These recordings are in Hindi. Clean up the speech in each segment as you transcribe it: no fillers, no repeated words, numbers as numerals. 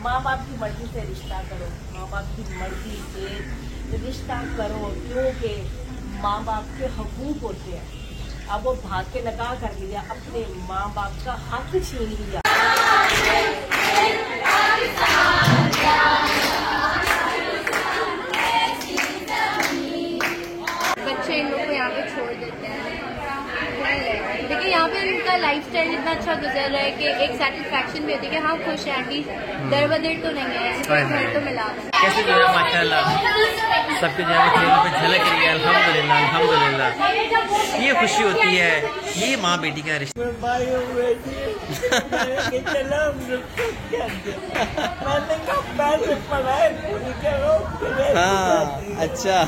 माँ बाप की मर्जी से रिश्ता करो, माँ बाप की मर्जी से रिश्ता करो, क्योंकि माँ बाप के हकूक होते हैं। अब वो भाग के निकाह कर लिया, अपने माँ बाप का हक छीन लिया। बच्चे इन लोग को यहाँ पे छोड़ देते हैं। देखिए यहाँ पे इनका लाइफस्टाइल इतना अच्छा गुजर रहा है कि एक सेटिस्फैक्शन भी होती है कि हाँ खुश है, एटलीस्ट दर बदर तो नहीं है, घर तो मिला है। कैसे जो है माशाल्लाह सबके जो है चेहरों पे झलक रही है। अल्हम्दुलिल्लाह अल्हम्दुलिल्लाह, ये खुशी होती है, ये माँ बेटी का रिश्ता। हाँ अच्छा,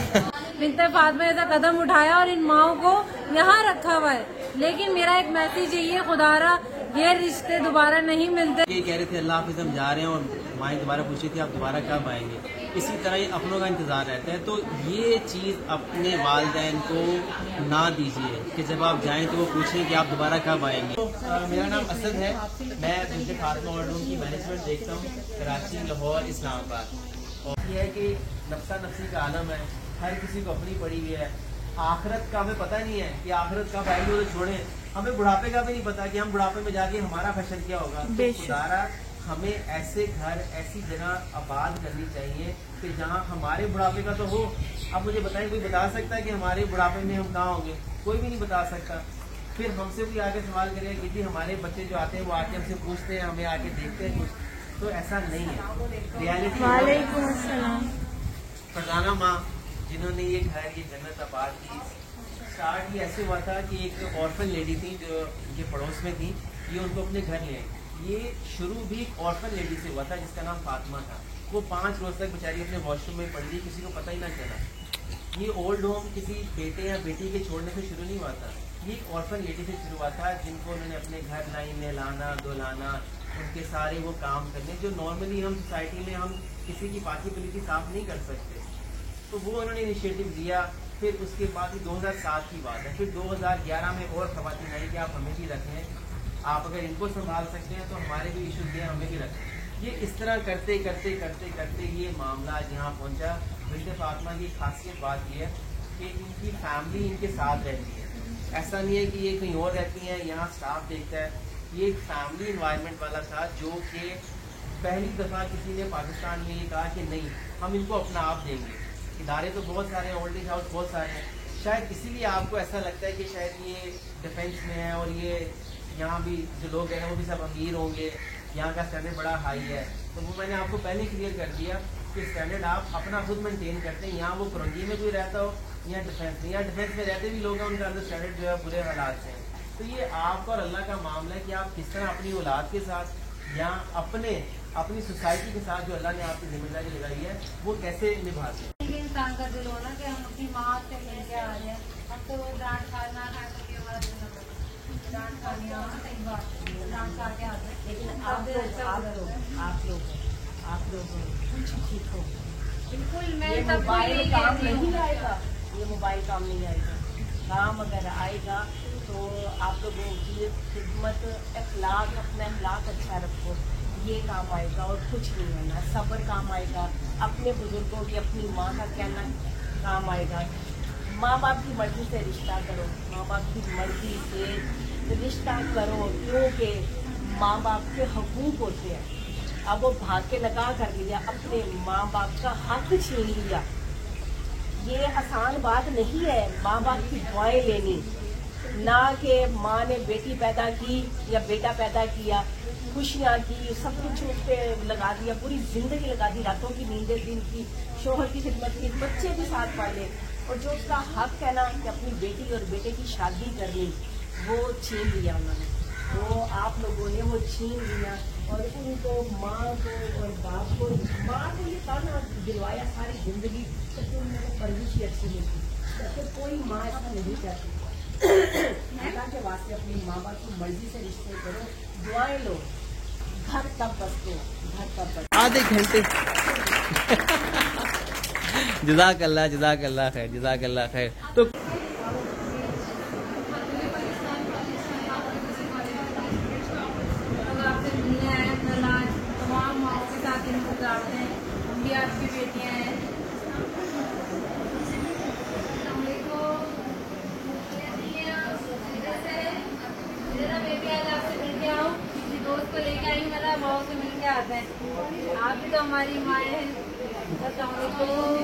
बिन्ते फातिमा ऐसा कदम उठाया और इन माओ को यहाँ रखा हुआ है। लेकिन मेरा एक मैसेज यही है, खुदारा ये रिश्ते दोबारा नहीं मिलते। ये कह रहे थे अल्लाह हाफिज़ हम जा रहे हैं, और माएँ दोबारा पूछी थी आप दोबारा कब आएंगे। इसी तरह ये अपनों का इंतजार रहता है। तो ये चीज़ अपने वालिदैन को ना दीजिए कि जब आप जाएं तो वो पूछें कि आप दोबारा कब आएंगे। तो मेरा नाम असद है, मैं बिन्ते फातिमा ऑर्डर की मैनेजमेंट देखता हूँ कराची, लाहौर, इस्लामाबाद। और ये है कि नफ्सा नफ्सी का आलम है, हर किसी को अपनी पड़ी हुई है। आखिरत का हमें पता नहीं है कि आखिरत कब आएगी, वो तो छोड़ें, हमें बुढ़ापे का भी नहीं पता कि हम बुढ़ापे में जाके हमारा फैशन क्या होगा। तो खुदारा हमें ऐसे घर, ऐसी जगह आबाद करनी चाहिए कि जहाँ हमारे बुढ़ापे का तो हो। अब मुझे बताएं, कोई बता सकता है कि हमारे बुढ़ापे में हम कहाँ होंगे? कोई भी नहीं बता सकता। फिर हमसे कोई आके सवाल करेगा कि हमारे बच्चे जो आते हैं वो आके हमसे पूछते हैं, हमें आके देखते हैं कुछ, तो ऐसा नहीं है। रियलिटी फरजाना माँ जिन्होंने ये घर, ये जन्नत आबाद की, स्टार्ट ही ऐसे हुआ था कि एक ऑर्फन लेडी थी जो इनके पड़ोस में थी, ये उनको अपने घर ले आई। ये शुरू भी एक ऑर्फन लेडी से हुआ था जिसका नाम फातिमा था। वो 5 रोज तक बेचारी अपने वॉशरूम में पड़ गई, किसी को पता ही ना चला। ये ओल्ड होम किसी बेटे या बेटी के छोड़ने से शुरू नहीं हुआ था, ये एक ऑर्फन लेडी से शुरू हुआ था, जिनको उन्होंने अपने घर लाइन में लाना, धुलाना, उनके सारे वो काम करने जो नॉर्मली हम सोसाइटी में हम किसी की पाकी पलीती साफ नहीं कर सकते। तो वो उन्होंने इनिशिएटिव लिया। फिर उसके बाद 2007 की बात है, फिर 2011 में और खवातीन आई कि आप हमें भी रखें, आप अगर इनको संभाल सकते हैं तो हमारे भी इशूज हैं, हमें भी रखें। ये इस तरह करते करते करते करते ये मामला यहाँ पहुँचा। बिन्ते फातिमा की खासियत बात यह है कि इनकी फैमिली इनके साथ रहती है। ऐसा नहीं है कि ये कहीं और रहती हैं, यहाँ स्टाफ देखता है। ये एक फैमिली इन्वायरमेंट वाला था जो कि पहली दफ़ा किसी ने पाकिस्तान में ये कहा कि नहीं, हम इनको अपना आप देंगे। इदारे तो बहुत सारे हैं, ओल्ड एज हाउस बहुत सारे हैं, शायद इसीलिए आपको ऐसा लगता है कि शायद ये डिफेंस में है और ये यहाँ भी जो लोग हैं वो भी सब अमीर होंगे, यहाँ का स्टैंडर्ड बड़ा हाई है। तो वो मैंने आपको पहले क्लियर कर दिया कि स्टैंडर्ड आप अपना खुद मेंटेन करते हैं। यहाँ वो कुरंगी में कोई रहता हो या डिफेंस में, या डिफेंस में रहते भी लोग हैं, उनका अंदर स्टैंडर्ड जो है बुरे हालात से हैं। तो ये आपका और अल्लाह का मामला है कि आप किस तरह अपनी औलाद के साथ या अपनी सोसाइटी के साथ जो अल्लाह ने आपकी जिम्मेदारी लगाई है वो कैसे निभाते हैं। इंसान का दिल होना कि हम अपनी माँ से मिलके आ रहे हैं, हम तो वो डांट खाना खाए तो हमारा दिल न करे, डांट खानी सही बात, डांट खा के आते हैं। लेकिन आप लोग कुछ सीखो। बिल्कुल, मैं ये तब मोबाइल काम नहीं आएगा, ये मोबाइल काम नहीं आएगा। काम अगर आएगा तो आप लोगों की खिदमत, अखलाक, अपना अखलाक अच्छा रखो, ये काम आएगा और कुछ नहीं होना। सब्र काम आएगा, अपने बुजुर्गों की, अपनी माँ का कहना काम आएगा। माँ बाप की मर्जी से रिश्ता करो, माँ बाप की मर्जी से रिश्ता करो, क्योंकि माँ बाप के हकूक होते हैं। अब वो भाग के निकाह कर लिया, अपने माँ बाप का हक छीन लिया। ये आसान बात नहीं है माँ बाप की दुआएं लेनी, ना कि माँ ने बेटी पैदा की या बेटा पैदा किया, खुशियाँ की, सब कुछ उस पर लगा दिया, पूरी जिंदगी लगा दी, रातों की नींदें दिन की, शोहर की खिदमत की, बच्चे भी साथ पाले, और जो उसका हक है ना कि अपनी बेटी और बेटे की शादी करनी, वो छीन लिया उन्होंने। तो आप लोगों ने वो छीन लिया और उनको, माँ को और बाप को, माँ को ये ताना दिलवाया सारी जिंदगी तो तुमने वो परवरिश ही अच्छी नहीं की। तो कोई माँ ऐसा नहीं करती। अल्लाह के वास्ते अपनी माँ बाप की मर्जी से रिश्ते करो, दुआएं लो, घर तब बसते हो, घर तब बसते। आधे घंटे जज़ाकल्लाह खैर। तो तमाम माओ के साथ गुजारते हैं। हम भी आपकी बेटियां हैं। मेरा बेबी आज आपसे मिलके आऊँ, किसी दोस्त को लेकर आई, मेरा भाव से मिलके आते हैं। आप भी तो हमारी माएँ हैं। अस्सलाम वालेकुम,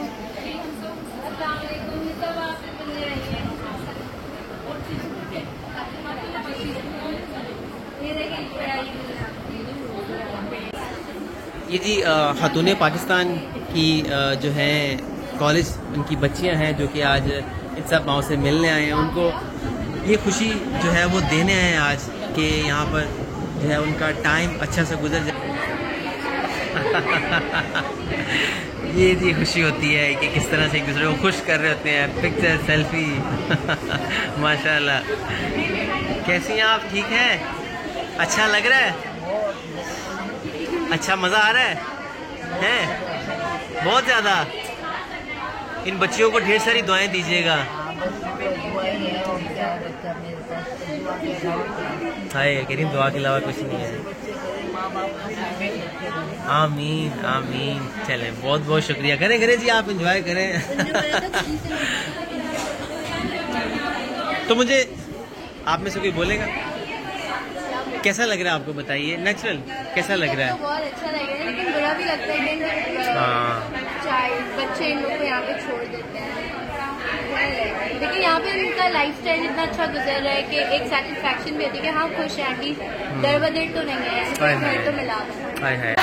सब आपसे मिलने आई हैं। ये जी खातून पाकिस्तान की जो है कॉलेज उनकी बच्चियां हैं जो कि आज इन सब माओ से मिलने आए हैं। उनको ये खुशी जो है वो देने आए हैं आज कि यहाँ पर जो है उनका टाइम अच्छा से गुजर जाए। ये जी खुशी होती है कि किस तरह से एक दूसरे को खुश कर रहे होते हैं। पिक्चर सेल्फी माशाल्लाह। कैसी हैं आप? ठीक हैं? अच्छा लग रहा है? अच्छा मज़ा आ रहा है? हैं? बहुत ज़्यादा। इन बच्चियों को ढेर सारी दुआएं दीजिएगा। हाय करीम, दुआ के अलावा कुछ नहीं है। आमीन आमीन। चलें, बहुत बहुत शुक्रिया। करें करें जी, आप एंजॉय करें। तो मुझे आप में से कोई बोलेगा कैसा लग रहा है आपको? बताइए, नेचुरल कैसा लग रहा है? बहुत अच्छा लग रहा है, लेकिन बुरा भी लगता है कि बच्चे इन लोग को यहाँ पे छोड़ देते हैं। लेकिन यहाँ पे इनका लाइफस्टाइल इतना अच्छा गुजर रहा है कि एक सेटिस्फैक्शन भी होती है कि हाँ खुश है, एटलीस्ट दर बदर तो नहीं है, घर तो मिला है।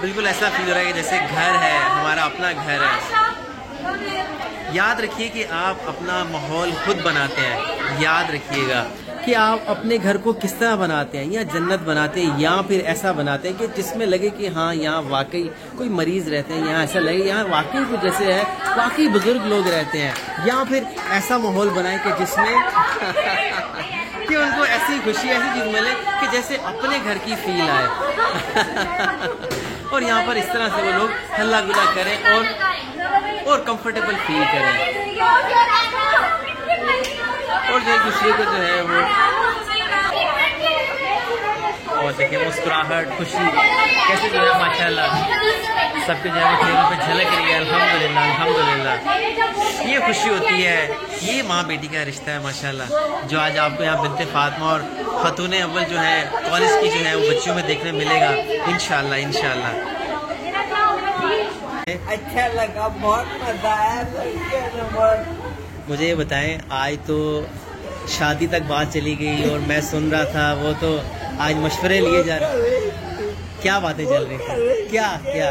बिल्कुल ऐसा फील हो रहा है कि जैसे घर है, हमारा अपना घर है। याद रखिए कि आप अपना माहौल खुद बनाते हैं। याद रखिएगा कि आप अपने घर को किस तरह बनाते हैं, या जन्नत बनाते हैं या फिर ऐसा बनाते हैं कि जिसमें लगे कि हाँ यहाँ वाकई कोई मरीज रहते हैं, यहाँ ऐसा लगे यहाँ वाकई कुछ जैसे है, वाकई बुजुर्ग लोग रहते हैं, या फिर ऐसा माहौल बनाए कि जिसमें कि उनको ऐसी खुशी, ऐसी चीज मिले कि जैसे अपने घर की फील आए। और यहाँ पर इस तरह से वो लोग हल्ला गुल्ला करें और कंफर्टेबल फील करें, और जो एक दूसरे को जो है वो और देखिए मुस्कुराहट, खुशी कैसे जो है माशाल्लाह सबके जो है चेहरों पे झलक रही है। अल्हम्दुलिल्लाह अल्हम्दुलिल्लाह, ये खुशी होती है, ये माँ बेटी का रिश्ता है माशाल्लाह, जो आज आपको यहाँ बिन्ते फातिमा और खातून अव्वल जो है कॉलेज की जो है वो बच्चियों में देखने मिलेगा इंशाल्लाह इंशाल्लाह। अच्छा लगा, बहुत मजा आया। मुझे ये बताएं, आज तो शादी तक बात चली गई और मैं सुन रहा था, वो तो आज मशवरे लिए जा रहे, क्या बातें चल रही थी? क्या क्या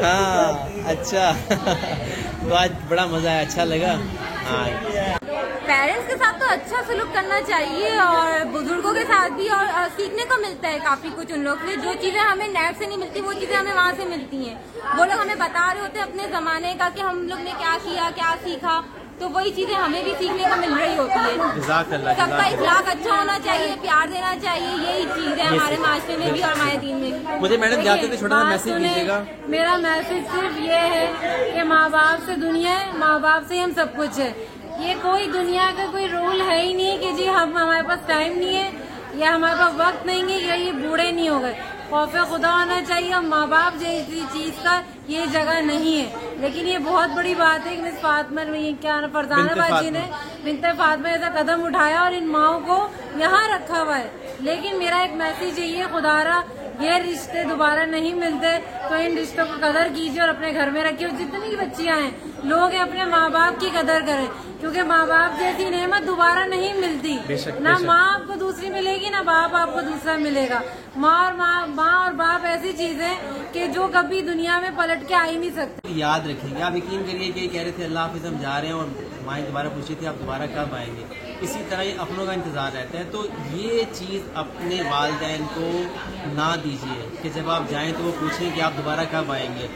हाँ अच्छा। तो आज बड़ा मजा आया, अच्छा लगा। हाँ, पेरेंट्स के साथ तो अच्छा सलूक करना चाहिए और बुजुर्गों के साथ भी, और सीखने को मिलता है काफी कुछ उन लोग से। जो चीजें हमें नेट से नहीं मिलती वो चीजें हमें वहाँ से मिलती हैं। वो लोग हमें बता रहे होते हैं अपने जमाने का कि हम लोग ने क्या किया, क्या सीखा, तो वही चीजें हमें भी सीखने को मिल रही होती है। सबका इखलाक अच्छा होना चाहिए, प्यार देना चाहिए, यही चीज है हमारे माशरे में भी और हमारे दीन में भी। मुझे मैडम जाते थे छोटा सा मैसेज दीजिएगा। मेरा मैसेज सिर्फ ये है कि माँ बाप से दुनिया है, माँ बाप से हम सब कुछ है। ये कोई दुनिया का कोई रूल है ही नहीं कि जी हम हमारे पास टाइम नहीं है या हमारे पास वक्त नहीं है या ये बूढ़े नहीं हो गए। खौफ खुदा होना चाहिए। और माँ बाप जैसी चीज का ये जगह नहीं है। लेकिन ये बहुत बड़ी बात है कि मिस फातिमा क्या फरजाना बाजी ने बिन्ते फातिमा ऐसा कदम उठाया और इन माओ को यहाँ रखा हुआ है। लेकिन मेरा एक मैसेज यही है, खुदारा ये रिश्ते दोबारा नहीं मिलते तो इन रिश्तों को कदर कीजिए और अपने घर में रखिए। जितनी भी बच्चियां हैं लोग हैं अपने माँ बाप की कदर करें, क्योंकि माँ बाप जैसी नेमत दोबारा नहीं मिलती। ना माँ आपको दूसरी मिलेगी ना बाप आपको दूसरा मिलेगा। माँ और बाप ऐसी चीज है कि जो कभी दुनिया में पलट के आ ही नहीं सकती। याद रखेंगे, आप यकीन करिए कि कह रहे थे अल्लाह हाफिज़ हम जा रहे हैं और माएँ दोबारा पूछी थी आप दोबारा कब आएंगे। इसी तरह ये अपनों का इंतज़ार रहता है। तो ये चीज़ अपने वालिदैन को ना दीजिए कि जब आप जाएं तो वो पूछें कि आप दोबारा कब आएंगे।